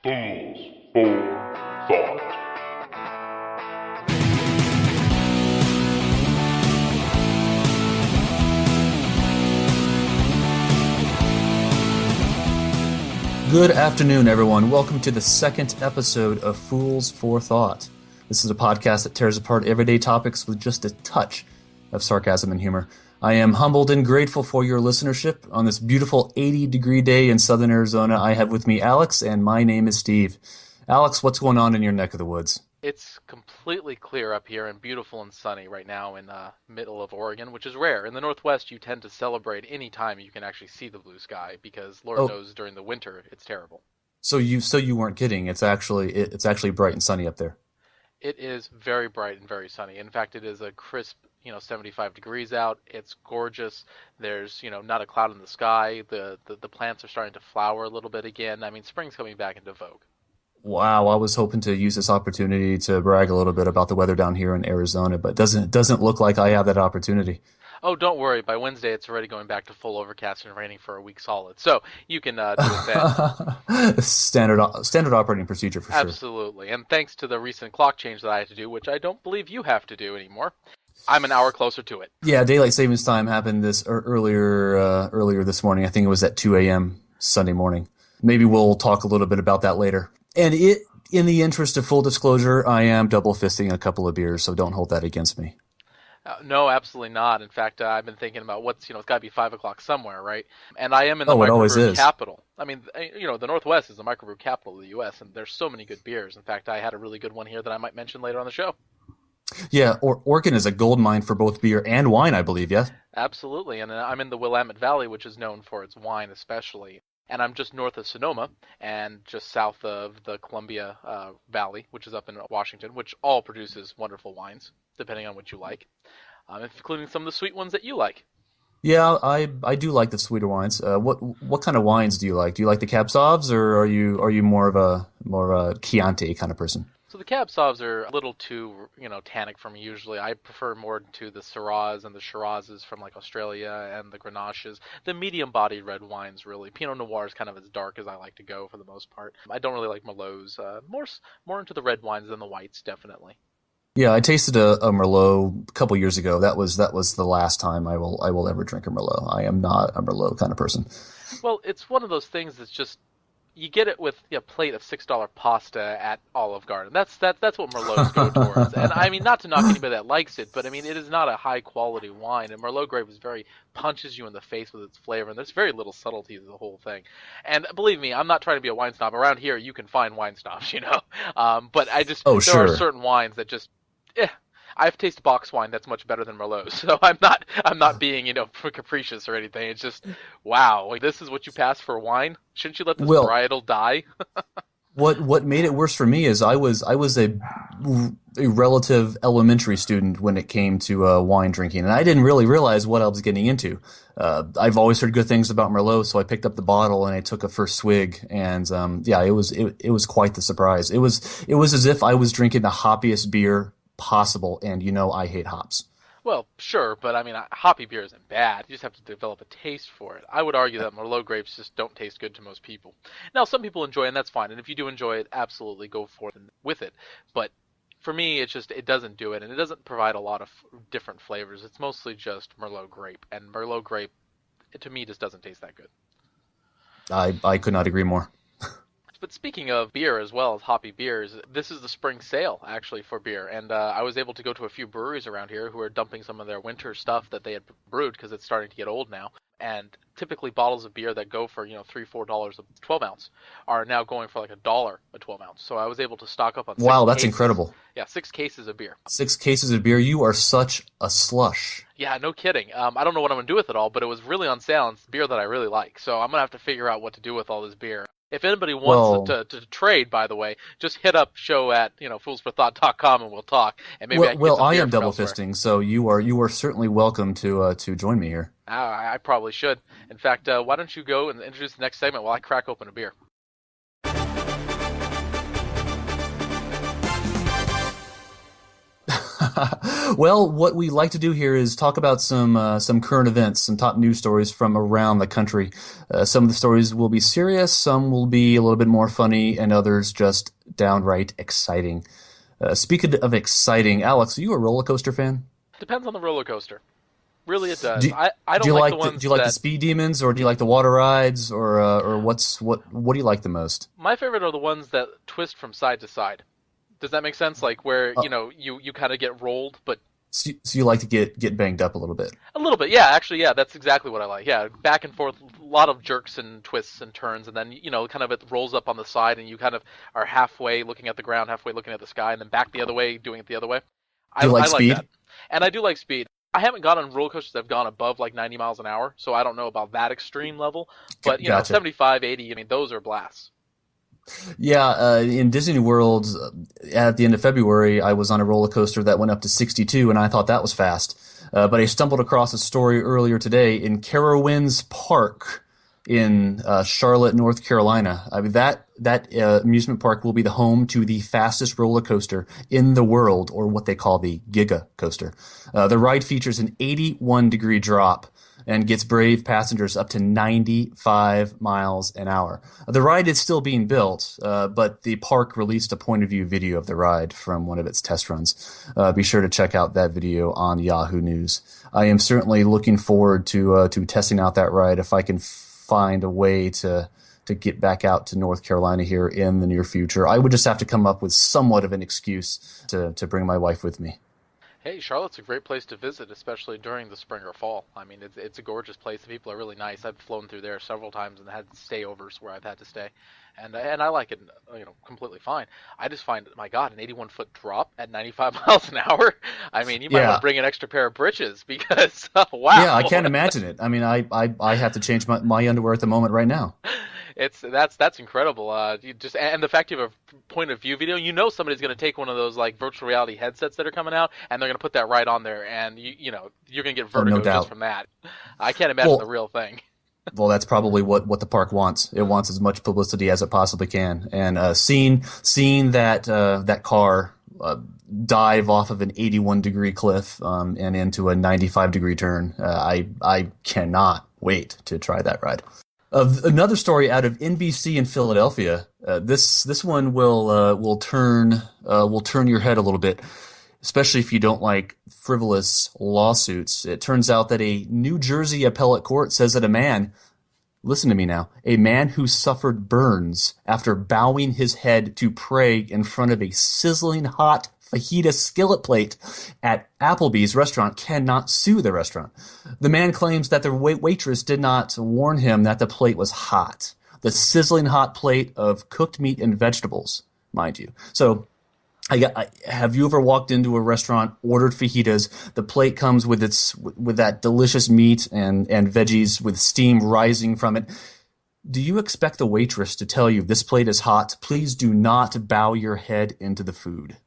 Fools for Thought. Good afternoon, everyone. Welcome to the second episode of Fools for Thought. This is a podcast that tears apart everyday topics with just a touch of sarcasm and humor. I am humbled and grateful for your listenership. On this beautiful 80-degree day in southern Arizona, I have with me Alex, and my name is Steve. Alex, what's going on in your neck of the woods? It's completely clear up here and beautiful and sunny right now in the middle of Oregon, which is rare. In the Northwest, you tend to celebrate any time you can actually see the blue sky because Lord knows during the winter it's terrible. So you weren't kidding. It's actually bright and sunny up there. It is very bright and very sunny. In fact, it is a crisp, 75 degrees out. It's gorgeous. There's, not a cloud in the sky. The plants are starting to flower a little bit again. I mean, spring's coming back into vogue. Wow, I was hoping to use this opportunity to brag a little bit about the weather down here in Arizona, but doesn't look like I have that opportunity. Oh, don't worry. By Wednesday, it's already going back to full overcast and raining for a week solid. So you can do it then. Standard operating procedure for sure. Absolutely. And thanks to the recent clock change that I had to do, which I don't believe you have to do anymore, I'm an hour closer to it. Yeah, daylight savings time happened earlier this morning. I think it was at 2 a.m. Sunday morning. Maybe we'll talk a little bit about that later. And in the interest of full disclosure, I am double fisting a couple of beers, so don't hold that against me. No, absolutely not. In fact, I've been thinking about it's got to be 5 o'clock somewhere, right? And I am in the micro-brew capital. I mean, the Northwest is the micro-brew capital of the U.S., and there's so many good beers. In fact, I had a really good one here that I might mention later on the show. Yeah, Oregon is a gold mine for both beer and wine, I believe, yes? Absolutely, and I'm in the Willamette Valley, which is known for its wine especially. And I'm just north of Sonoma and just south of the Columbia Valley, which is up in Washington, which all produces wonderful wines, depending on what you like, including some of the sweet ones that you like. Yeah, I do like the sweeter wines. What kind of wines do you like? Do you like the Cab Sauv, or are you more of a Chianti kind of person? So the Cab Sauvs are a little too, tannic for me usually. I prefer more to the Syrahs and the Shirazes from like Australia and the Grenaches. The medium-bodied red wines, really. Pinot Noir is kind of as dark as I like to go for the most part. I don't really like Merlots. More into the red wines than the whites, definitely. Yeah, I tasted a Merlot a couple years ago. That was the last time I will ever drink a Merlot. I am not a Merlot kind of person. Well, it's one of those things that's just, you get it with a plate of $6 pasta at Olive Garden. That's what Merlots go towards. And I mean, not to knock anybody that likes it, but I mean, it is not a high quality wine. And Merlot grape is punches you in the face with its flavor, and there's very little subtlety to the whole thing. And believe me, I'm not trying to be a wine snob. Around here, you can find wine snobs, But there are certain wines that just, I've tasted box wine that's much better than Merlot, so I'm not being capricious or anything. It's just, wow, this is what you pass for wine? Shouldn't you let this varietal die? What made it worse for me is I was a relative elementary student when it came to wine drinking, and I didn't really realize what I was getting into. I've always heard good things about Merlot, so I picked up the bottle and I took a first swig, and it was quite the surprise. It was as if I was drinking the hoppiest beer possible, and I hate hops. Well, sure, but I mean, hoppy beer isn't bad. You just have to develop a taste for it. I would argue that Merlot grapes just don't taste good to most people. Now, some people enjoy it, and that's fine. And if you do enjoy it, absolutely go forth with it. But for me, it doesn't do it, and it doesn't provide a lot of different flavors. It's mostly just Merlot grape, and Merlot grape, to me, just doesn't taste that good. I could not agree more. But speaking of beer as well as hoppy beers, this is the spring sale, actually, for beer. And I was able to go to a few breweries around here who are dumping some of their winter stuff that they had brewed because it's starting to get old now. And typically bottles of beer that go for, $3, $4 a 12-ounce are now going for like $1 a 12-ounce. So I was able to stock up on 6 Wow, that's cases. incredible. Yeah, 6 cases of beer. 6 cases of beer? You are such a slush. Yeah, no kidding. I don't know what I'm going to do with it all, but it was really on sale, and it's beer that I really like. So I'm going to have to figure out what to do with all this beer. If anybody wants to trade, by the way, just hit up show at foolsforthought.com and we'll talk. And maybe I am double fisting, so you are certainly welcome to join me here. I probably should. In fact, why don't you go and introduce the next segment while I crack open a beer? Well, what we like to do here is talk about some current events, some top news stories from around the country. Some of the stories will be serious, some will be a little bit more funny, and others just downright exciting. Speaking of exciting, Alex, are you a roller coaster fan? Depends on the roller coaster. Really, it does. Do, I do don't you like like the ones do you like the that. speed demons, or do you like the water rides, or what do you like the most? My favorite are the ones that twist from side to side. Does that make sense? Like where Uh, you kind of get rolled, but so you like to get banged up a little bit. a little bit. Yeah, actually, yeah, that's exactly what I like. Yeah, back and forth, a lot of jerks and twists and turns, and then kind of it rolls up on the side, and you kind of are halfway looking at the ground, halfway looking at the sky, and then back the other way, doing it the other way. Do you like I like speed? that, and I do like speed. I haven't gone on roller coasters that have gone above like 90 miles an hour, so I don't know about that extreme level. But Gotcha. 75, 80. I mean, those are blasts. Yeah, in Disney World, at the end of February, I was on a roller coaster that went up to 62, and I thought that was fast. But I stumbled across a story earlier today in Carowinds Park in Charlotte, North Carolina. I mean, that amusement park will be the home to the fastest roller coaster in the world, or what they call the Giga coaster. The ride features an 81-degree drop and gets brave passengers up to 95 miles an hour. The ride is still being built, but the park released a point-of-view video of the ride from one of its test runs. Be sure to check out that video on Yahoo News. I am certainly looking forward to testing out that ride if I can find a way to get back out to North Carolina here in the near future. I would just have to come up with somewhat of an excuse to bring my wife with me. Hey, Charlotte's a great place to visit, especially during the spring or fall. I mean, it's a gorgeous place. The people are really nice. I've flown through there several times and had stayovers where I've had to stay, and I like it, completely fine. I just find, my God, an 81-foot drop at 95 miles an hour. I mean, you might want Yeah. to bring an extra pair of britches because Yeah, I wow, can't imagine it. I mean, I have to change my underwear at the moment right now. that's incredible. You just and the fact you have a point of view video, somebody's going to take one of those like virtual reality headsets that are coming out, and they're going to put that right on there, and you're going to get Oh, no vertigo doubt. just from that. I can't imagine Well, the real thing. well, that's probably what the park wants. It wants as much publicity as it possibly can. And seeing that car dive off of an 81-degree cliff and into a 95-degree turn, I cannot wait to try that ride. Another story out of NBC in Philadelphia. This one will turn your head a little bit, especially if you don't like frivolous lawsuits. It turns out that a New Jersey appellate court says that listen to me now, a man who suffered burns after bowing his head to pray in front of a sizzling hot fajita skillet plate at Applebee's restaurant cannot sue the restaurant. The man claims that the waitress did not warn him that the plate was hot. The sizzling hot plate of cooked meat and vegetables, mind you. So have you ever walked into a restaurant, ordered fajitas? The plate comes with that delicious meat and veggies with steam rising from it. Do you expect the waitress to tell you this plate is hot? Please do not bow your head into the food.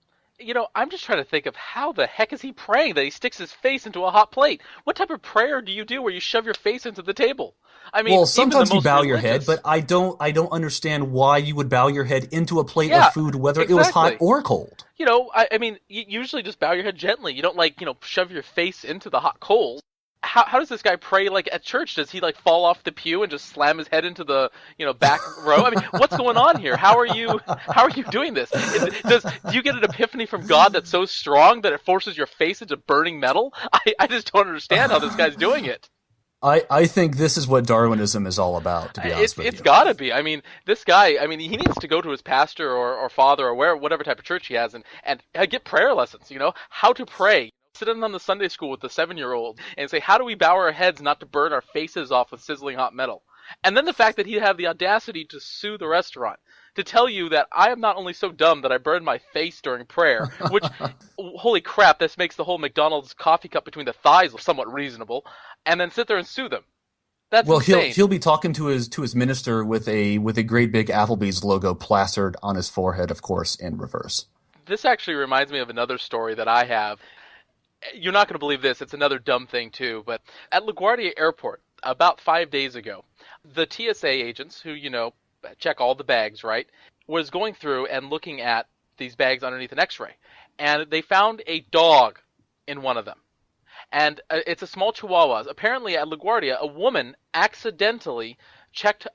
I'm just trying to think of how the heck is he praying that he sticks his face into a hot plate? What type of prayer do you do where you shove your face into the table? I mean, Well, even sometimes the you most bow your head, religious. but I don't understand why you would bow your head into a plate Yeah, of food, whether it was hot exactly. or cold. I mean, you usually just bow your head gently. You don't shove your face into the hot coals. How does this guy pray like at church? Does he like fall off the pew and just slam his head into the back row? I mean, what's going on here? How are you doing this? Do you get an epiphany from God that's so strong that it forces your face into burning metal? I just don't understand how this guy's doing it. I think this is what Darwinism is all about, to be honest with It's you. got to be. I mean, this guy. I mean, he needs to go to his pastor or father or whatever type of church he has, and get prayer lessons. How to pray. Sit in on the Sunday school with the 7-year-old and say, how do we bow our heads not to burn our faces off with sizzling hot metal? And then the fact that he'd have the audacity to sue the restaurant, to tell you that I am not only so dumb that I burned my face during prayer, which, holy crap, this makes the whole McDonald's coffee cup between the thighs somewhat reasonable, and then sit there and sue them. That's Well, insane. he'll be talking to his minister with a great big Applebee's logo plastered on his forehead, of course, in reverse. This actually reminds me of another story that I have. You're not going to believe this. It's another dumb thing, too. But at LaGuardia Airport, about 5 days ago, the TSA agents who, check all the bags, right, was going through and looking at these bags underneath an X-ray, and they found a dog in one of them. And it's a small Chihuahua. Apparently, at LaGuardia, a woman accidentally checked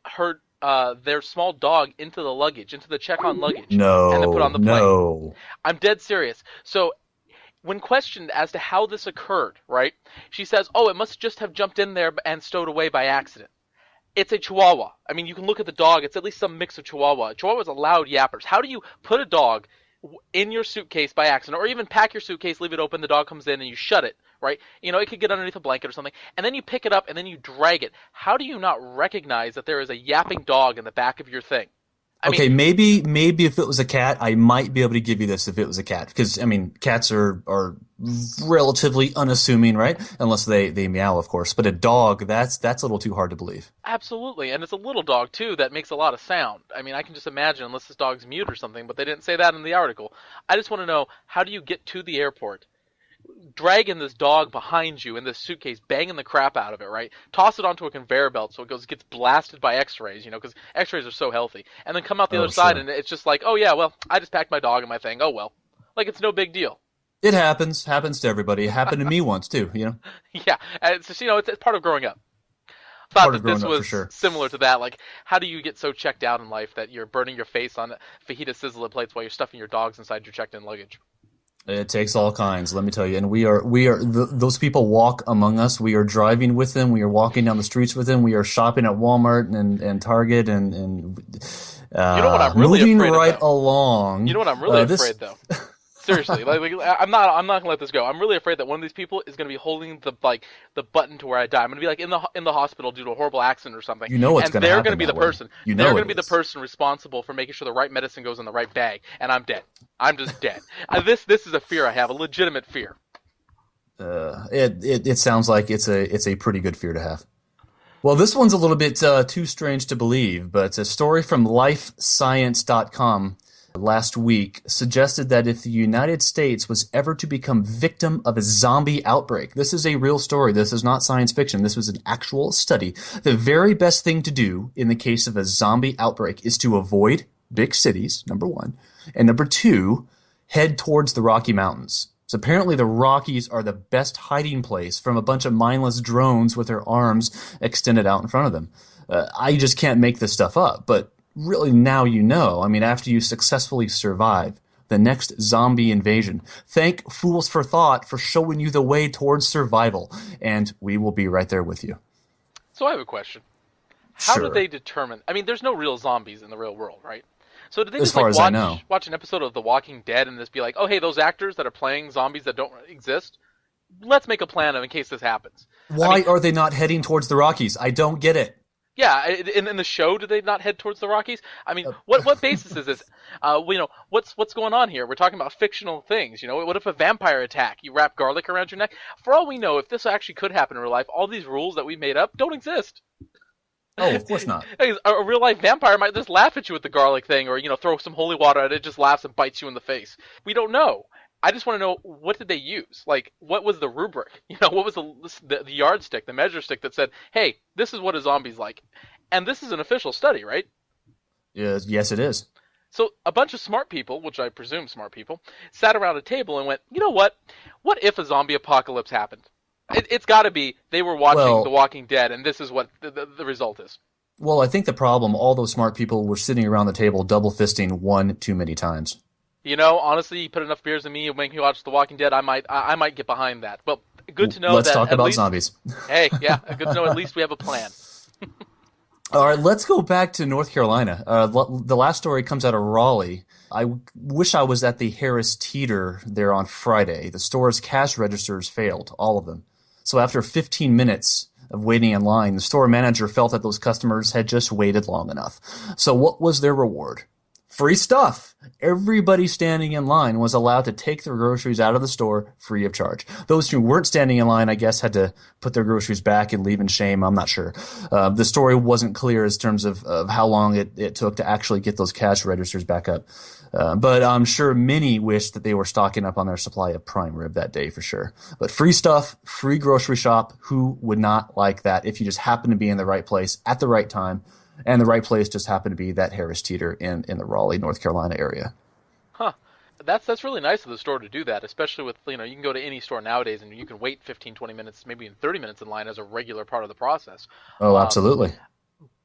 their small dog into the luggage, into the check-on luggage, and then put on the plane. No. I'm dead serious. So, when questioned as to how this occurred, right, she says, "Oh, it must just have jumped in there and stowed away by accident." It's a Chihuahua. I mean, you can look at the dog. It's at least some mix of Chihuahua. Chihuahuas are loud yappers. How do you put a dog in your suitcase by accident, or even pack your suitcase, leave it open, the dog comes in, and you shut it, right? You know, it could get underneath a blanket or something, and then you pick it up, and then you drag it. How do you not recognize that there is a yapping dog in the back of your thing? I mean, maybe if it was a cat, I might be able to give you this if it was a cat. Because, I mean, cats are relatively unassuming, right? Unless they meow, of course. But a dog, that's a little too hard to believe. Absolutely. And it's a little dog, too, that makes a lot of sound. I mean, I can just imagine, unless this dog's mute or something, but they didn't say that in the article. I just want to know, how do you get to the airport, dragging this dog behind you in this suitcase, banging the crap out of it, right? Toss it onto a conveyor belt so it gets blasted by X-rays, you know, because X-rays are so healthy, and then come out the other side, and it's just like, oh yeah, well, I just packed my dog and my thing. Oh well, like it's no big deal. It happens to everybody. It happened to me once too, you know. Yeah, it's just, you know, it's part of growing up. Thought that this was similar to that. Like, how do you get so checked out in life that you're burning your face on fajita sizzler plates while you're stuffing your dogs inside your checked-in luggage? It takes all kinds, let me tell you. And we are those people walk among us. We are driving with them. We are walking down the streets with them. We are shopping at Walmart and Target and you know what I'm really moving afraid right of, though? along. You know what I'm really afraid though. Seriously, like I'm not gonna let this go. I'm really afraid that one of these people is gonna be holding the button to where I die. I'm gonna be like in the hospital due to a horrible accident or something. You know what's gonna happen. They're gonna be the person. You know they're gonna be the person responsible for making sure the right medicine goes in the right bag, and I'm dead. I'm just dead. This is a fear I have, a legitimate fear. It sounds like it's a pretty good fear to have. Well, this one's a little bit too strange to believe, but a story from LifeScience.com last week suggested that if the United States was ever to become victim of a zombie outbreak, this is a real story, this is not science fiction, this was an actual study, the very best thing to do in the case of a zombie outbreak is to avoid big cities, number one, and number two, head towards the Rocky Mountains. So apparently the Rockies are the best hiding place from a bunch of mindless drones with their arms extended out in front of them. I just can't make this stuff up, but really, now you know. I mean, after you successfully survive the next zombie invasion, thank Fools for Thought for showing you the way towards survival, and we will be right there with you. So I have a question. How do they determine? I mean, there's no real zombies in the real world, right? So did they just watch an episode of The Walking Dead and just be like, oh, hey, those actors that are playing zombies that don't exist, let's make a plan in case this happens. Why are they not heading towards the Rockies? I don't get it. Yeah, in the show, did they not head towards the Rockies? I mean, what basis is this? You know, what's going on here? We're talking about fictional things. You know, what if a vampire attack? You wrap garlic around your neck? For all we know, if this actually could happen in real life, all these rules that we made up don't exist. Oh, of course not. A real life vampire might just laugh at you with the garlic thing, or, you know, throw some holy water at it, just laughs and bites you in the face. We don't know. I just want to know, what did they use? Like, what was the rubric? You know, what was the yardstick, the measure stick that said, hey, this is what a zombie's like? And this is an official study, right? Yes, it is. So a bunch of smart people, which I presume smart people, sat around a table and went, you know what? What if a zombie apocalypse happened? It's got to be they were watching The Walking Dead, and this is what the result is. Well, I think the problem, all those smart people were sitting around the table double-fisting one too many times. You know, honestly, you put enough beers in me and make me watch The Walking Dead, I might get behind that. But good to know Let's talk about zombies. Hey, yeah, good to know at least we have a plan. All right, let's go back to North Carolina. The last story comes out of Raleigh. I wish I was at the Harris Teeter there on Friday. The store's cash registers failed, all of them. So after 15 minutes of waiting in line, the store manager felt that those customers had just waited long enough. So what was their reward? Free stuff. Everybody standing in line was allowed to take their groceries out of the store free of charge. Those who weren't standing in line, I guess, had to put their groceries back and leave in shame. I'm not sure. The story wasn't clear in terms of how long it took to actually get those cash registers back up. But I'm sure many wished that they were stocking up on their supply of prime rib that day for sure. But free stuff, free grocery shop, who would not like that if you just happen to be in the right place at the right time? And the right place just happened to be that Harris Teeter in the Raleigh, North Carolina area. Huh. That's really nice of the store to do that, especially with, you can go to any store nowadays and you can wait 15, 20 minutes, maybe even 30 minutes in line as a regular part of the process. Oh, Um, absolutely.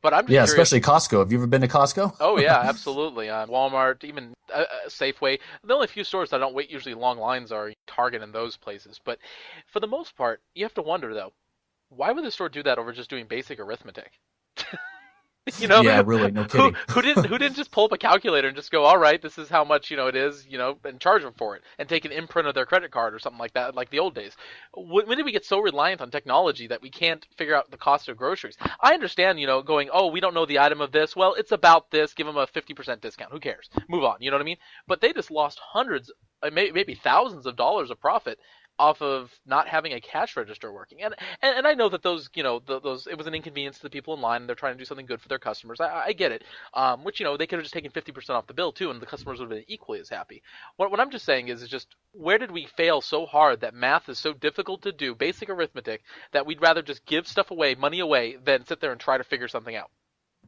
but I'm just Yeah, curious. especially Costco. Have you ever been to Costco? Oh yeah, absolutely. Walmart, even Safeway. The only few stores that don't wait usually long lines are Target and those places. But for the most part, you have to wonder though, why would the store do that over just doing basic arithmetic? You know, Yeah, really, no who kidding. who didn't just pull up a calculator and just go, all right, this is how much it is, and charge them for it, and take an imprint of their credit card or something like that, like the old days. When did we get so reliant on technology that we can't figure out the cost of groceries? I understand, going, oh, we don't know the item of this. Well, it's about this. Give them a 50% discount. Who cares? Move on. You know what I mean? But they just lost hundreds, maybe thousands of dollars of profit off of not having a cash register working. And I know that those, those, it was an inconvenience to the people in line, and they're trying to do something good for their customers. I get it. Which, they could have just taken 50% off the bill too, and the customers would have been equally as happy. What I'm just saying is just, where did we fail so hard that math is so difficult to do, basic arithmetic, that we'd rather just give stuff away, money away, than sit there and try to figure something out?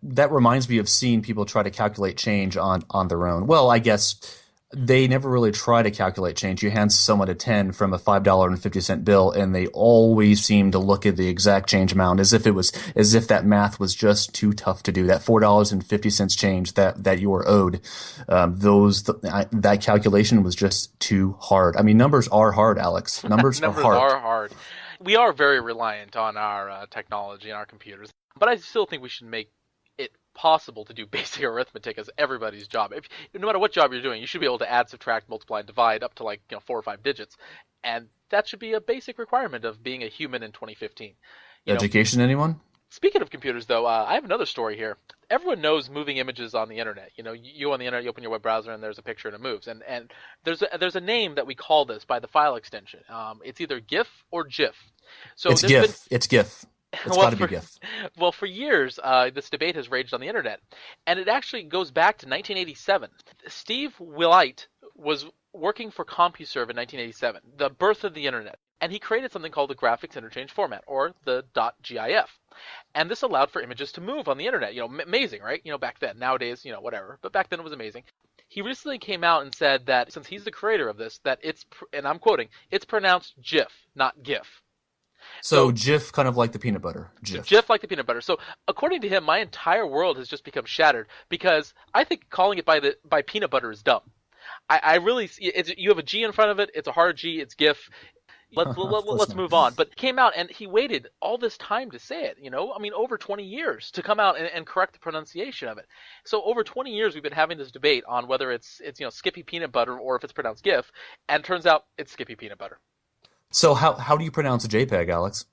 That reminds me of seeing people try to calculate change on their own. Well, I guess they never really try to calculate change. You hand someone a 10 from a $5.50 bill, and they always seem to look at the exact change amount as if that math was just too tough to do. That $4.50 change that you were owed, that calculation was just too hard. I mean, numbers are hard, Alex. Numbers are Numbers hard. are hard. We are very reliant on our technology and our computers, but I still think we should make it possible to do basic arithmetic as everybody's job. No matter what job you're doing, you should be able to add, subtract, multiply, and divide up to 4 or 5 digits, and that should be a basic requirement of being a human in 2015. Education, anyone? Speaking of computers, though, I have another story here. Everyone knows moving images on the internet. You on the internet, you open your web browser, and there's a picture and it moves. And there's a name that we call this by the file extension. It's either GIF or GIF. So It's GIF. It's GIF. It's got to be GIF. Well, for years, this debate has raged on the internet, and it actually goes back to 1987. Steve Wilhite was working for CompuServe in 1987, the birth of the internet, and he created something called the graphics interchange format, or the .gif. And this allowed for images to move on the internet. Amazing, right? Back then. Nowadays, whatever. But back then it was amazing. He recently came out and said that since he's the creator of this, that and I'm quoting, it's pronounced GIF, not GIF. So GIF, kind of like the peanut butter. GIF like the peanut butter. So according to him, my entire world has just become shattered because I think calling it by peanut butter is dumb. I really you have a G in front of it. It's a hard G. It's GIF. Let's move on. But he came out and he waited all this time to say it. Over 20 years to come out and correct the pronunciation of it. So over 20 years we've been having this debate on whether it's Skippy peanut butter or if it's pronounced GIF, and it turns out it's Skippy peanut butter. So how do you pronounce a JPEG, Alex?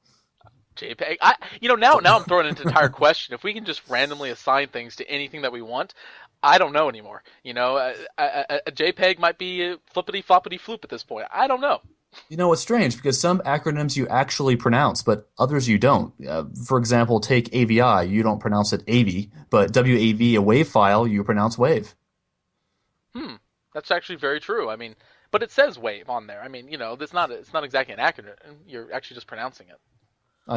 JPEG. Now I'm throwing into an entire question. If we can just randomly assign things to anything that we want, I don't know anymore. A JPEG might be flippity floppity floop at this point. I don't know. It's strange because some acronyms you actually pronounce, but others you don't. For example, take AVI. You don't pronounce it AV, but WAV, a wave file, you pronounce wave. That's actually very true. But it says wave on there. It's not exactly an acronym. You're actually just pronouncing it.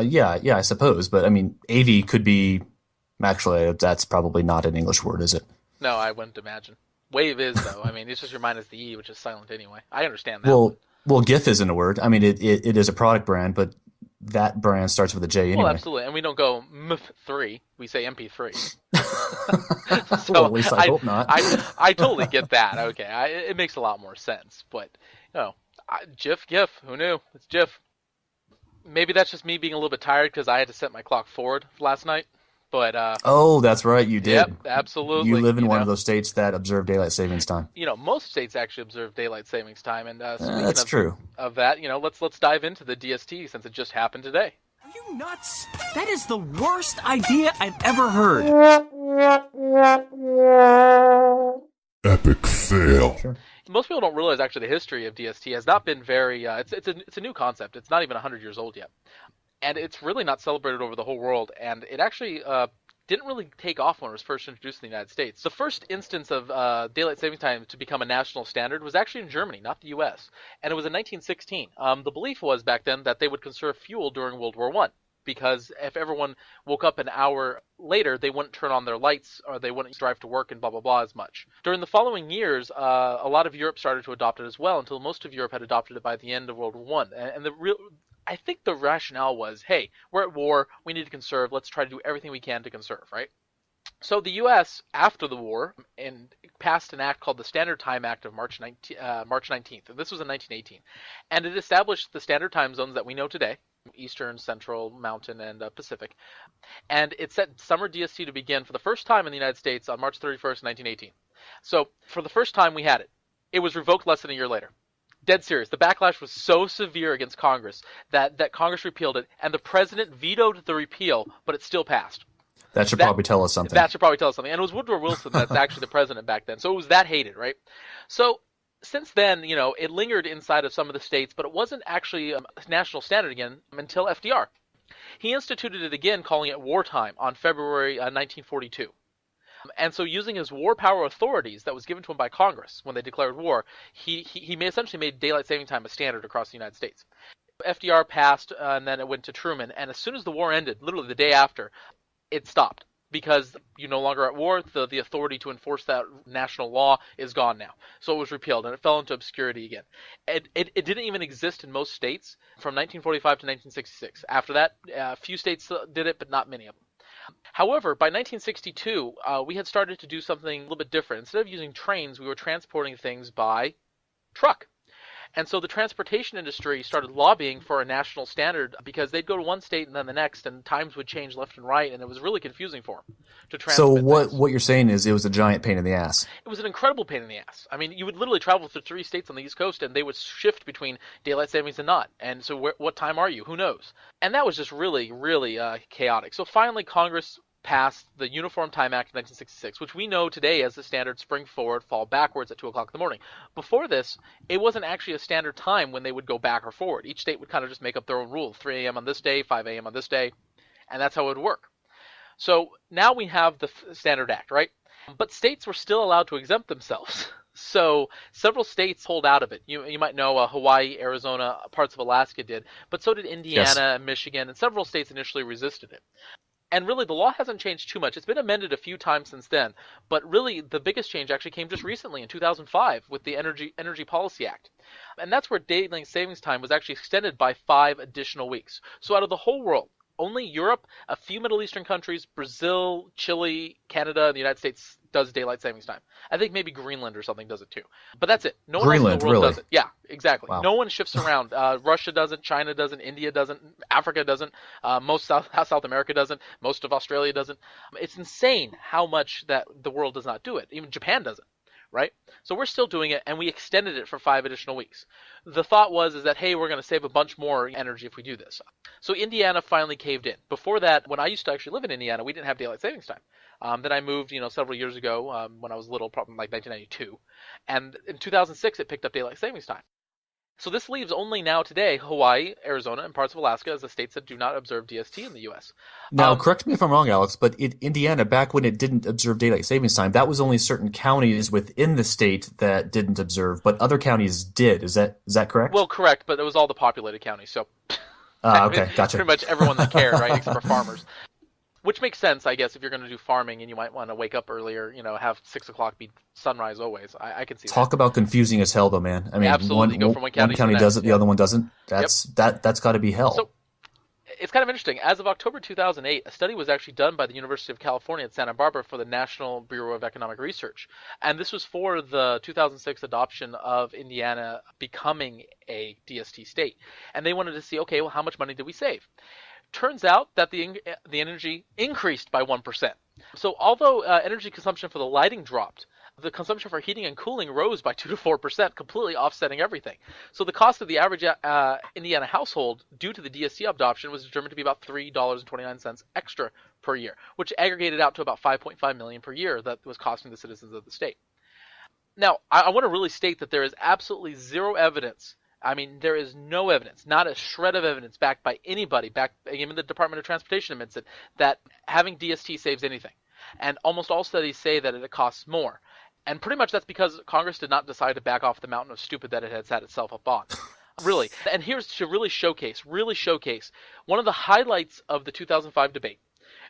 Yeah, I suppose. But AV could be. Actually, that's probably not an English word, is it? No, I wouldn't imagine. Wave is though. It's just your minus the E, which is silent anyway. I understand that. Well, GIF isn't a word. It is a product brand, but that brand starts with a J anyway. Well, absolutely. And we don't go MP3. We say MP3. So well, at least I hope not. I totally get that. Okay, it makes a lot more sense. But GIF, who knew? It's GIF. Maybe that's just me being a little bit tired because I had to set my clock forward last night. But oh, that's right, you did. Yep, absolutely. You live in one of those states that observe daylight savings time. Most states actually observe daylight savings time. And speaking true. Of that, let's dive into the DST since it just happened today. Are you nuts? That is the worst idea I've ever heard. Epic fail. Sure. Most people don't realize actually the history of DST has not been very. It's a new concept. It's not even 100 years old yet. And it's really not celebrated over the whole world, and it actually didn't really take off when it was first introduced in the United States. The first instance of daylight saving time to become a national standard was actually in Germany, not the U.S., and it was in 1916. The belief was back then that they would conserve fuel during World War I. because if everyone woke up an hour later, they wouldn't turn on their lights or they wouldn't drive to work and blah, blah, blah as much. During the following years, a lot of Europe started to adopt it as well, until most of Europe had adopted it by the end of World War I. And I think the rationale was, hey, we're at war, we need to conserve, let's try to do everything we can to conserve, right? So the U.S., after the war, passed an act called the Standard Time Act of March 19th. And this was in 1918. And it established the standard time zones that we know today, Eastern, Central, Mountain, and Pacific. And it set summer DST to begin for the first time in the United States on March 31st, 1918. So for the first time we had it. It was revoked less than a year later. Dead serious. The backlash was so severe against Congress that Congress repealed it, and the president vetoed the repeal, but it still passed. That should probably tell us something. That should probably tell us something. And it was Woodrow Wilson that's actually the president back then. So it was that hated, right? So since then, it lingered inside of some of the states, but it wasn't actually a national standard again until FDR. He instituted it again, calling it wartime on February 1942. And so using his war power authorities that was given to him by Congress when they declared war, he essentially made daylight saving time a standard across the United States. FDR passed, and then it went to Truman. And as soon as the war ended, literally the day after, it stopped, because you're no longer at war. The authority to enforce that national law is gone now. So it was repealed, and it fell into obscurity again. It didn't even exist in most states from 1945 to 1966. After that, a few states did it, but not many of them. However, by 1962, we had started to do something a little bit different. Instead of using trains, we were transporting things by truck. And so the transportation industry started lobbying for a national standard, because they'd go to one state and then the next, and times would change left and right, and it was really confusing for them to transmit So what you're saying is it was a giant pain in the ass. It was an incredible pain in the ass. I mean, you would literally travel to 3 states on the East Coast, and they would shift between daylight savings and not. And so what time are you? Who knows? And that was just really, really chaotic. So finally, Congress passed the Uniform Time Act of 1966, which we know today as the standard spring forward, fall backwards at 2 o'clock in the morning. Before this, it wasn't actually a standard time when they would go back or forward. Each state would kind of just make up their own rule, 3 a.m. on this day, 5 a.m. on this day, and that's how it would work. So now we have the Standard Act, right? But states were still allowed to exempt themselves. So several states pulled out of it. You might know Hawaii, Arizona, parts of Alaska did, but so did Indiana, Michigan, and several states initially resisted it. And really, the law hasn't changed too much. It's been amended a few times since then. But really, the biggest change actually came just recently in 2005 with the Energy Policy Act. And that's where daylight savings time was actually extended by 5 additional weeks. So out of the whole world, only Europe, a few Middle Eastern countries, Brazil, Chile, Canada, and the United States does daylight savings time. I think maybe Greenland or something does it too. But that's it. No one else in the world does it. Yeah, exactly. Wow. No one shifts around. Russia doesn't, China doesn't, India doesn't, Africa doesn't, most South America doesn't, most of Australia doesn't. It's insane how much that the world does not do it. Even Japan doesn't. Right? So we're still doing it, and we extended it for 5 additional weeks. The thought was that, hey, we're going to save a bunch more energy if we do this. So Indiana finally caved in. Before that, when I used to actually live in Indiana, we didn't have daylight savings time. Then I moved, several years ago when I was little, probably like 1992. And in 2006, it picked up daylight savings time. So this leaves only now today Hawaii, Arizona, and parts of Alaska as the states that do not observe DST in the U.S. Now, correct me if I'm wrong, Alex, but Indiana, back when it didn't observe daylight savings time, that was only certain counties within the state that didn't observe, but other counties did. Is that correct? Well, correct, but it was all the populated counties, so okay, gotcha. Pretty much everyone that cared, right, except for farmers. Which makes sense, I guess, if you're going to do farming and you might want to wake up earlier, have 6 o'clock be sunrise always. I can see that. Talk about confusing as hell, though, man. I mean, absolutely. Go from one county does it, the other one doesn't. That's got to be hell. So it's kind of interesting. As of October 2008, a study was actually done by the University of California at Santa Barbara for the National Bureau of Economic Research. And this was for the 2006 adoption of Indiana becoming a DST state. And they wanted to see, okay, well, how much money did we save? Turns out that the energy increased by 1%. So although energy consumption for the lighting dropped, the consumption for heating and cooling rose by 2 to 4%, completely offsetting everything. So the cost of the average Indiana household due to the DST adoption was determined to be about $3.29 extra per year, which aggregated out to about $5.5 million per year that was costing the citizens of the state. Now, I want to really state that there is absolutely zero evidence. I mean, there is no evidence, not a shred of evidence backed by anybody, even the Department of Transportation admits it, that having DST saves anything. And almost all studies say that it costs more. And pretty much that's because Congress did not decide to back off the mountain of stupid that it had sat itself up on. Really. And here's to really showcase, one of the highlights of the 2005 debate.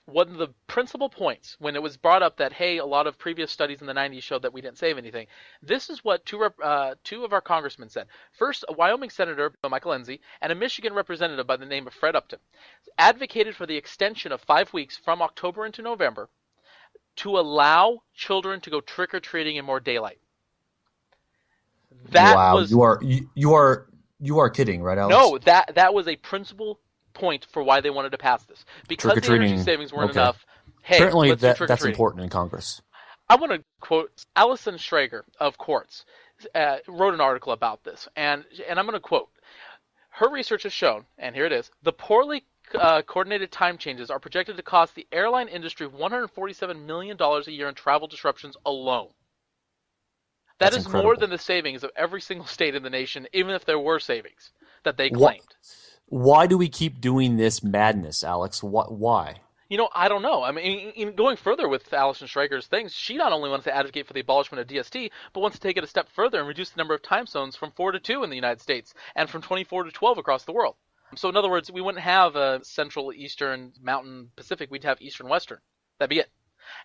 One of the principal points when it was brought up that, hey, a lot of previous studies in the 90s showed that we didn't save anything. This is what two of our congressmen said. First, a Wyoming senator, Michael Enzi, and a Michigan representative by the name of Fred Upton advocated for the extension of 5 weeks from October into November to allow children to go trick-or-treating in more daylight. That wow, was you are kidding, right, Alex? No, that was a principal point for why they wanted to pass this. Because the energy savings weren't enough. Hey, apparently let's do trick-or-treating. that's important in Congress. I want to quote Allison Schrager of Quartz wrote an article about this, and I'm going to quote. Her research has shown, and here it is, the poorly coordinated time changes are projected to cost the airline industry $147 million a year in travel disruptions alone. That is more than the savings of every single state in the nation, even if there were savings that they claimed. Why do we keep doing this madness, Alex? Why? I don't know. I mean, in going further with Alison Schrager's things, she not only wants to advocate for the abolishment of DST, but wants to take it a step further and reduce the number of time zones from 4 to 2 in the United States and from 24 to 12 across the world. So in other words, we wouldn't have a Central, Eastern, Mountain, Pacific. We'd have Eastern, Western. That'd be it.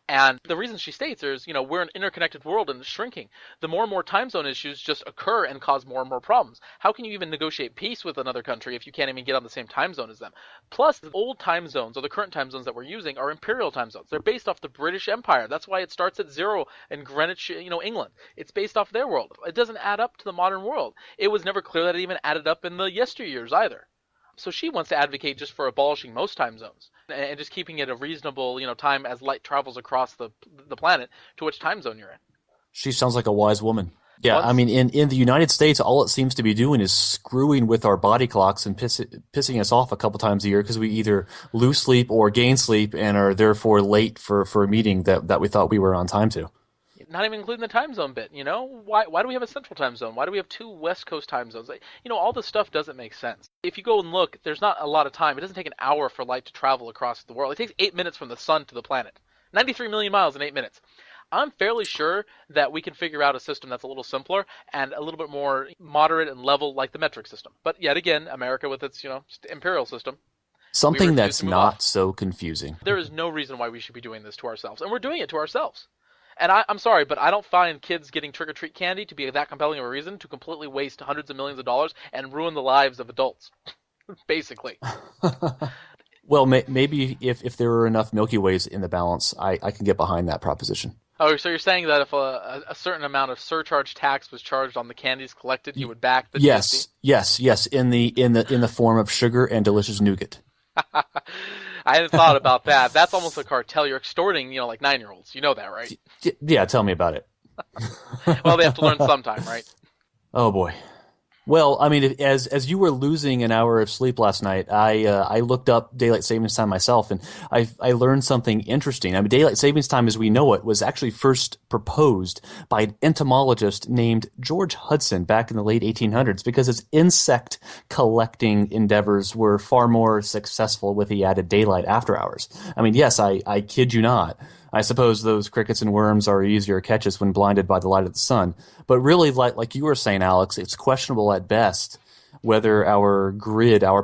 And the reason she states is, we're an interconnected world and it's shrinking. The more and more time zone issues just occur and cause more and more problems. How can you even negotiate peace with another country if you can't even get on the same time zone as them? Plus, the old time zones, or the current time zones that we're using, are imperial time zones. They're based off the British Empire. That's why it starts at 0 in Greenwich, England. It's based off their world. It doesn't add up to the modern world. It was never clear that it even added up in the yesteryears either. So she wants to advocate just for abolishing most time zones and just keeping it a reasonable, time as light travels across the planet to which time zone you're in. She sounds like a wise woman. Yeah, I mean, in the United States, all it seems to be doing is screwing with our body clocks and pissing us off a couple times a year because we either lose sleep or gain sleep and are therefore late for a meeting that we thought we were on time to. Not even including the time zone bit, Why do we have a central time zone? Why do we have 2 West Coast time zones? All this stuff doesn't make sense. If you go and look, there's not a lot of time. It doesn't take an hour for light to travel across the world. It takes 8 minutes from the sun to the planet. 93 million miles in 8 minutes. I'm fairly sure that we can figure out a system that's a little simpler and a little bit more moderate and level like the metric system. But yet again, America with its, imperial system. Something that's not so confusing. There is no reason why we should be doing this to ourselves. And we're doing it to ourselves. And I'm sorry, but I don't find kids getting trick-or-treat candy to be that compelling of a reason to completely waste hundreds of millions of dollars and ruin the lives of adults, basically. Well, maybe if there were enough Milky Ways in the balance, I can get behind that proposition. Oh, so you're saying that if a certain amount of surcharge tax was charged on the candies collected, you would back the DST? Yes, in the form of sugar and delicious nougat. I hadn't thought about that. That's almost a cartel. You're extorting, like 9-year-olds. You know that, right? Yeah, tell me about it. Well, they have to learn sometime, right? Oh boy. Well, I mean, as you were losing an hour of sleep last night, I looked up daylight savings time myself, and I learned something interesting. I mean, daylight savings time, as we know it, was actually first proposed by an entomologist named George Hudson back in the late 1800s because his insect collecting endeavors were far more successful with the added daylight after hours. I mean, yes, I kid you not. I suppose those crickets and worms are easier catches when blinded by the light of the sun. But really, like you were saying, Alex, it's questionable at best whether our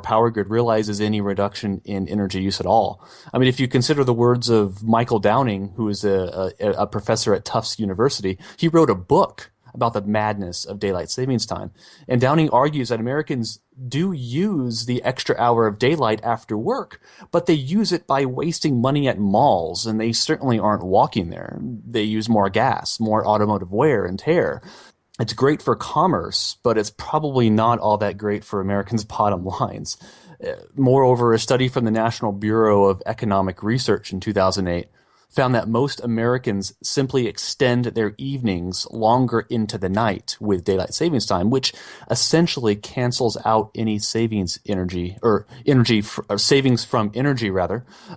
power grid, realizes any reduction in energy use at all. I mean, if you consider the words of Michael Downing, who is a professor at Tufts University, he wrote a book about the madness of daylight savings time. And Downing argues that Americans do use the extra hour of daylight after work, but they use it by wasting money at malls, and they certainly aren't walking there. They use more gas, more automotive wear and tear. It's great for commerce, but it's probably not all that great for Americans' bottom lines. Moreover, a study from the National Bureau of Economic Research in 2008 found that most Americans simply extend their evenings longer into the night with daylight savings time, which essentially cancels out any savings savings from energy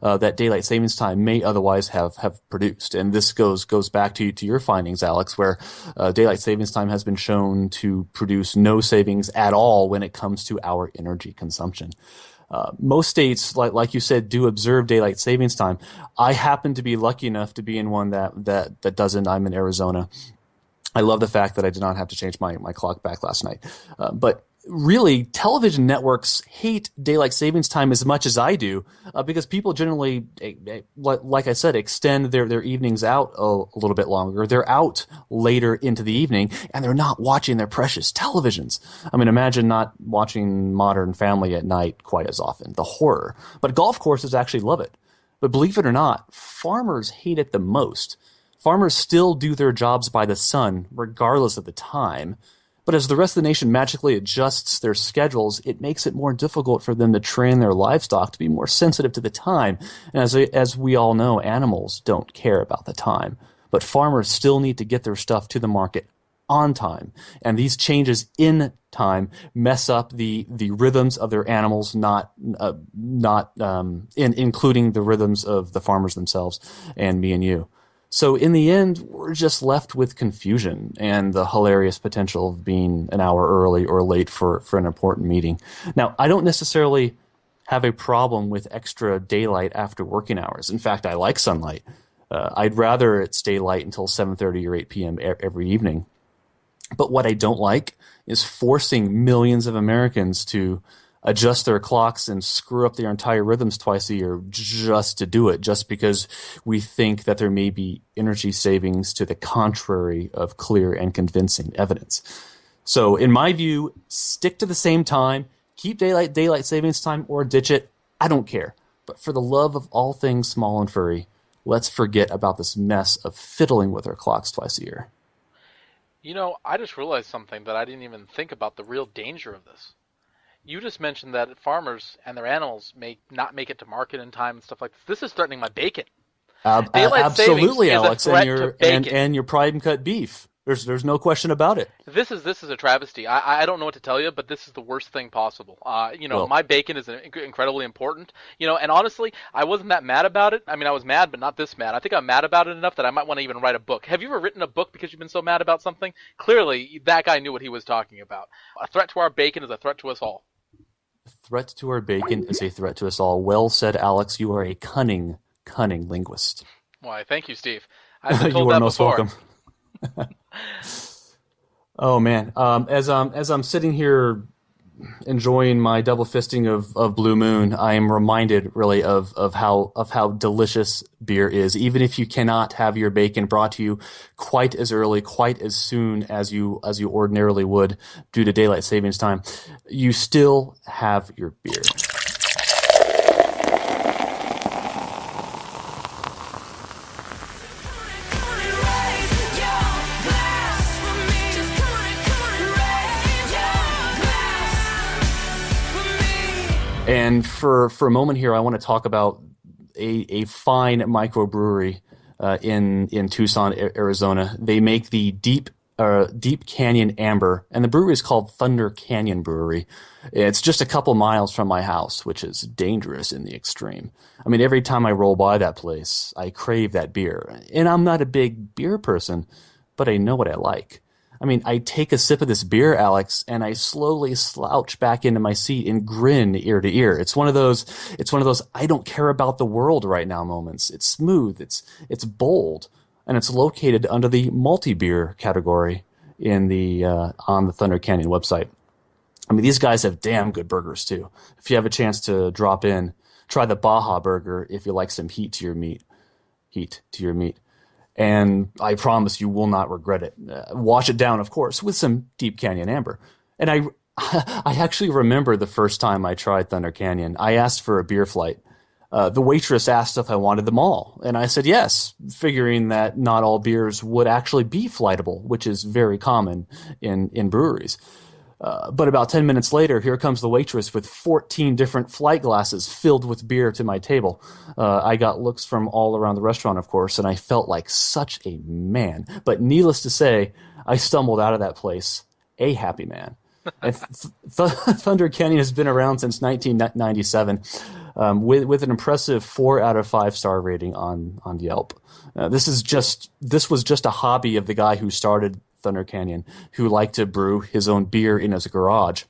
that daylight savings time may otherwise have produced. And this goes back to your findings, Alex, where daylight savings time has been shown to produce no savings at all when it comes to our energy consumption. Most states, like you said, do observe daylight savings time. I happen to be lucky enough to be in one that doesn't. I'm in Arizona. I love the fact that I did not have to change my clock back last night. But really, television networks hate daylight savings time as much as I do, because people generally, like I said, extend their evenings out a little bit longer. They're out later into the evening, and they're not watching their precious televisions. I mean, imagine not watching Modern Family at night quite as often. The horror. But golf courses actually love it. But believe it or not, farmers hate it the most. Farmers still do their jobs by the sun, regardless of the time. But as the rest of the nation magically adjusts their schedules, it makes it more difficult for them to train their livestock to be more sensitive to the time. And as we all know, animals don't care about the time. But farmers still need to get their stuff to the market on time. And these changes in time mess up the rhythms of their animals, including the rhythms of the farmers themselves and me and you. So in the end, we're just left with confusion and the hilarious potential of being an hour early or late for an important meeting. Now, I don't necessarily have a problem with extra daylight after working hours. In fact, I like sunlight. I'd rather it stay light until 7:30 or 8 p.m. every evening. But what I don't like is forcing millions of Americans to adjust their clocks and screw up their entire rhythms twice a year just to do it, just because we think that there may be energy savings to the contrary of clear and convincing evidence. So in my view, stick to the same time, keep daylight savings time, or ditch it. I don't care. But for the love of all things small and furry, let's forget about this mess of fiddling with our clocks twice a year. You know, I just realized something that I didn't even think about, the real danger of this. You just mentioned that farmers and their animals may not make it to market in time and stuff like this. This is threatening my bacon. Absolutely, Alex, and your prime cut beef. There's no question about it. This is a travesty. I don't know what to tell you, but this is the worst thing possible. My bacon is incredibly important. And honestly, I wasn't that mad about it. I mean, I was mad, but not this mad. I think I'm mad about it enough that I might want to even write a book. Have you ever written a book because you've been so mad about something? Clearly, that guy knew what he was talking about. A threat to our bacon is a threat to us all. A threat to our bacon is a threat to us all. Well said, Alex. You are a cunning linguist. Why, thank you, Steve. I've been told you are that most before. Welcome. Oh man, as I'm sitting here enjoying my double fisting of Blue Moon, I am reminded really of how delicious beer is. Even if you cannot have your bacon brought to you quite as early, quite as soon as you ordinarily would due to daylight savings time, you still have your beer. And for a moment here, I want to talk about a fine microbrewery in Tucson, Arizona. They make the Deep Canyon Amber, and the brewery is called Thunder Canyon Brewery. It's just a couple miles from my house, which is dangerous in the extreme. I mean, every time I roll by that place, I crave that beer. And I'm not a big beer person, but I know what I like. I mean, I take a sip of this beer, Alex, and I slowly slouch back into my seat and grin ear to ear. It's one of those I don't care about the world right now moments. It's smooth, it's bold, and it's located under the multi-beer category in the on the Thunder Canyon website. I mean, these guys have damn good burgers too. If you have a chance to drop in, try the Baja Burger if you like some heat to your meat. And I promise you will not regret it. Wash it down, of course, with some Deep Canyon Amber. And I actually remember the first time I tried Thunder Canyon. I asked for a beer flight. The waitress asked if I wanted them all, and I said yes, figuring that not all beers would actually be flightable, which is very common in breweries. But about 10 minutes later, here comes the waitress with 14 different flight glasses filled with beer to my table. I got looks from all around the restaurant, of course, and I felt like such a man. But needless to say, I stumbled out of that place a happy man. And Thunder Canyon has been around since 1997 with an impressive 4 out of 5 star rating on Yelp. This was just a hobby of the guy who started Thunder Canyon, who liked to brew his own beer in his garage.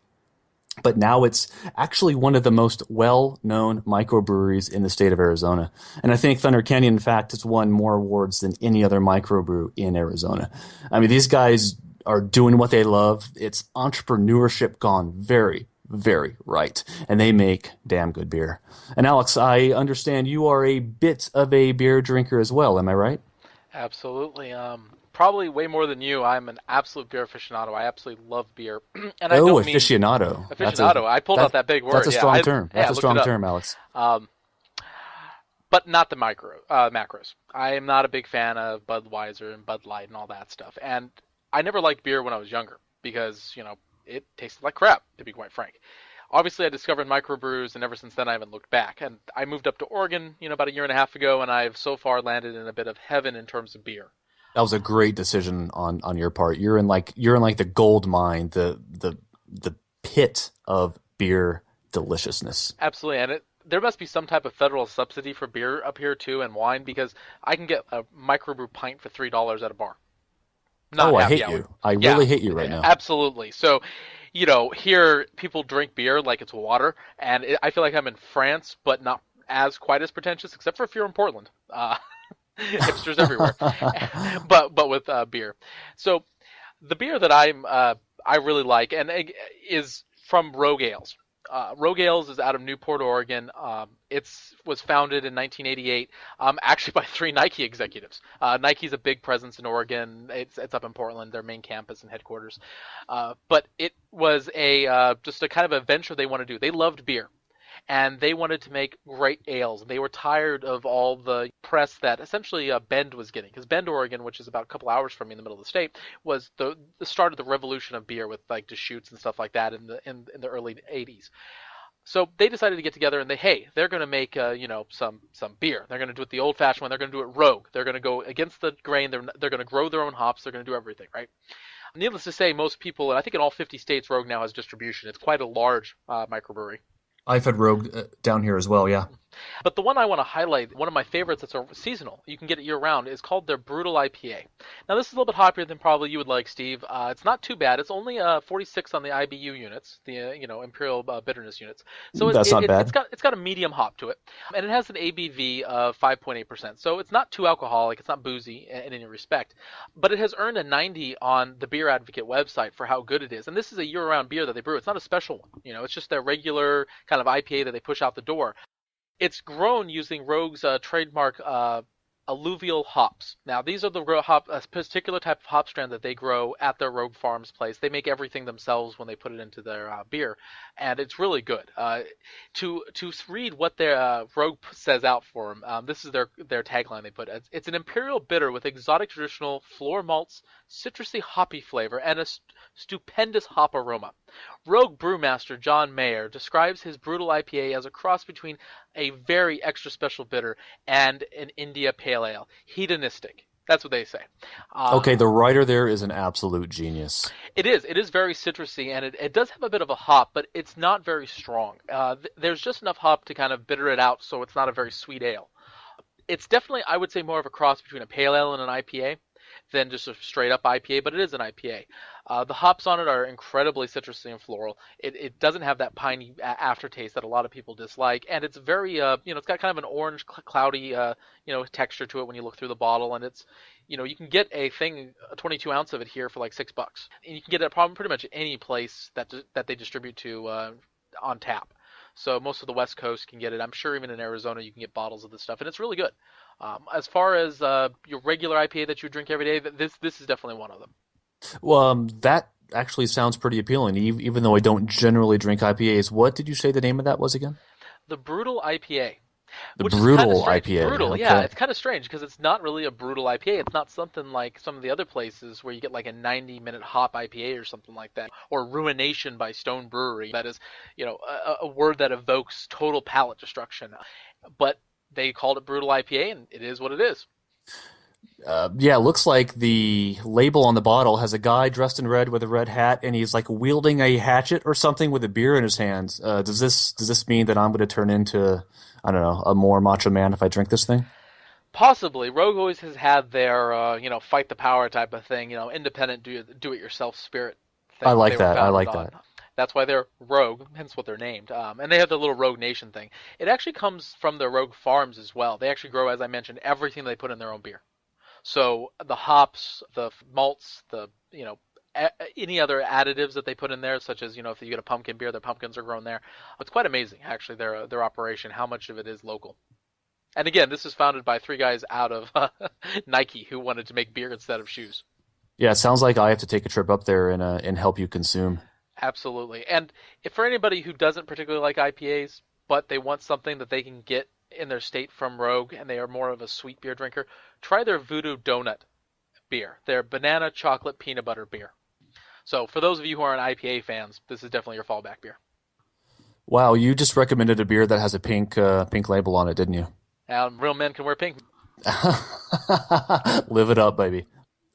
But now it's actually one of the most well-known microbreweries in the state of Arizona. And I think Thunder Canyon, in fact, has won more awards than any other microbrew in Arizona. I mean, these guys are doing what they love. It's entrepreneurship gone very, very right. And they make damn good beer. And Alex, I understand you are a bit of a beer drinker as well. Am I right? Absolutely. Probably way more than you. I'm an absolute beer aficionado. I absolutely love beer, and I don't mean aficionado. aficionado. I pulled out that big word. That's a strong term. That's I a strong looked it up. term, Alex. But not the macros. I am not a big fan of Budweiser and Bud Light and all that stuff. And I never liked beer when I was younger because, it tasted like crap, to be quite frank. Obviously, I discovered microbrews, and ever since then, I haven't looked back. And I moved up to Oregon, about a year and a half ago, and I've so far landed in a bit of heaven in terms of beer. That was a great decision on your part. You're in like the gold mine, the pit of beer deliciousness. Absolutely, and there must be some type of federal subsidy for beer up here too, and wine, because I can get a microbrew pint for $3 at a bar. I hate you. I really hate you right now. Absolutely. So, here people drink beer like it's water, and I feel like I'm in France, but not quite as pretentious, except for if you're in Portland. Hipsters everywhere, but with beer. So, the beer that I really like and is from Rogue Ales. Rogue Ales is out of Newport, Oregon. It was founded in 1988, actually by 3 Nike executives. Nike's a big presence in Oregon. It's up in Portland, their main campus and headquarters. But it was just a kind of a venture they want to do. They loved beer, and they wanted to make great ales. They were tired of all the press that essentially Bend was getting, because Bend, Oregon, which is about a couple hours from me in the middle of the state, was the start of the revolution of beer with like Deschutes and stuff like that in the early 80s. So they decided to get together and they're going to make some beer. They're going to do it the old-fashioned way. They're going to do it rogue. They're going to go against the grain. They're going to grow their own hops. They're going to do everything, right? Needless to say, most people, and I think in all 50 states, Rogue now has distribution. It's quite a large microbrewery. I've had Rogue down here as well, yeah. But the one I want to highlight, one of my favorites that's seasonal, you can get it year-round, is called their Brutal IPA. Now, this is a little bit hoppier than probably you would like, Steve. It's not too bad. It's only 46 on the IBU units, the Imperial Bitterness units. So that's not bad. It's got a medium hop to it, and it has an ABV of 5.8%. So it's not too alcoholic. It's not boozy in any respect. But it has earned a 90 on the Beer Advocate website for how good it is. And this is a year-round beer that they brew. It's not a special one. It's just their regular kind of IPA that they push out the door. It's grown using Rogue's trademark alluvial hops. Now, these are the a particular type of hop strand that they grow at their Rogue Farms place. They make everything themselves when they put it into their beer, and it's really good. To read what their Rogue says out for them, this is their tagline they put. It's an imperial bitter with exotic traditional floor malts, citrusy hoppy flavor, and a stupendous hop aroma. Rogue brewmaster John Mayer describes his Brutal IPA as a cross between a very extra special bitter and an India Pale Ale. Hedonistic. That's what they say. Okay, the writer there is an absolute genius. It is. It is very citrusy, and it does have a bit of a hop, but it's not very strong. There's just enough hop to kind of bitter it out, so it's not a very sweet ale. It's definitely, I would say, more of a cross between a Pale Ale and an IPA than just a straight-up IPA, but it is an IPA. The hops on it are incredibly citrusy and floral. It doesn't have that piney aftertaste that a lot of people dislike, and it's very, it's got kind of an orange, cloudy, texture to it when you look through the bottle, and it's, you can get a 22 ounce of it here for like $6, and you can get it at pretty much any place that they distribute to on tap. So most of the West Coast can get it. I'm sure even in Arizona you can get bottles of this stuff, and it's really good. As far as your regular IPA that you drink every day, this is definitely one of them. Well, that actually sounds pretty appealing, even though I don't generally drink IPAs. What did you say the name of that was again? The Brutal IPA. The Brutal IPA. Brutal, okay. Yeah. It's kind of strange because it's not really a brutal IPA. It's not something like some of the other places where you get like a 90-minute hop IPA or something like that, or Ruination by Stone Brewery. That is, a word that evokes total palate destruction. But they called it Brutal IPA, and it is what it is. It looks like the label on the bottle has a guy dressed in red with a red hat, and he's like wielding a hatchet or something with a beer in his hands. Does this mean that I'm going to turn into, I don't know, a more macho man if I drink this thing? Possibly. Rogue always has had their, fight the power type of thing, independent, do-it-yourself spirit thing. I like that. That's why they're Rogue, hence what they're named. And they have the little Rogue Nation thing. It actually comes from their Rogue Farms as well. They actually grow, as I mentioned, everything they put in their own beer. So the hops, the malts, any other additives that they put in there, such as if you get a pumpkin beer, their pumpkins are grown there. It's quite amazing, actually, their operation, how much of it is local. And again, this is founded by 3 guys out of Nike who wanted to make beer instead of shoes. Yeah, it sounds like I have to take a trip up there and help you consume. Absolutely. And if for anybody who doesn't particularly like IPAs, but they want something that they can get in their state from Rogue, and they are more of a sweet beer drinker, try their Voodoo Donut beer. Their banana chocolate peanut butter beer. So for those of you who aren't IPA fans, this is definitely your fallback beer. Wow, you just recommended a beer that has a pink label on it, didn't you? Real men can wear pink. Live it up, baby.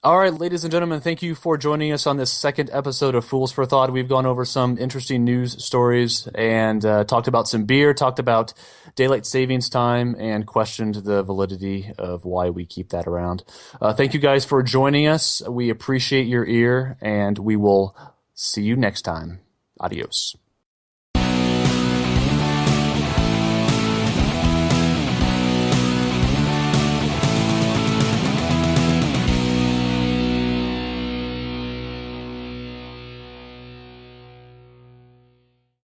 All right, ladies and gentlemen, thank you for joining us on this second episode of Fools for Thought. We've gone over some interesting news stories and talked about some beer, talked about daylight savings time, and questioned the validity of why we keep that around. Thank you guys for joining us. We appreciate your ear, and we will see you next time. Adios.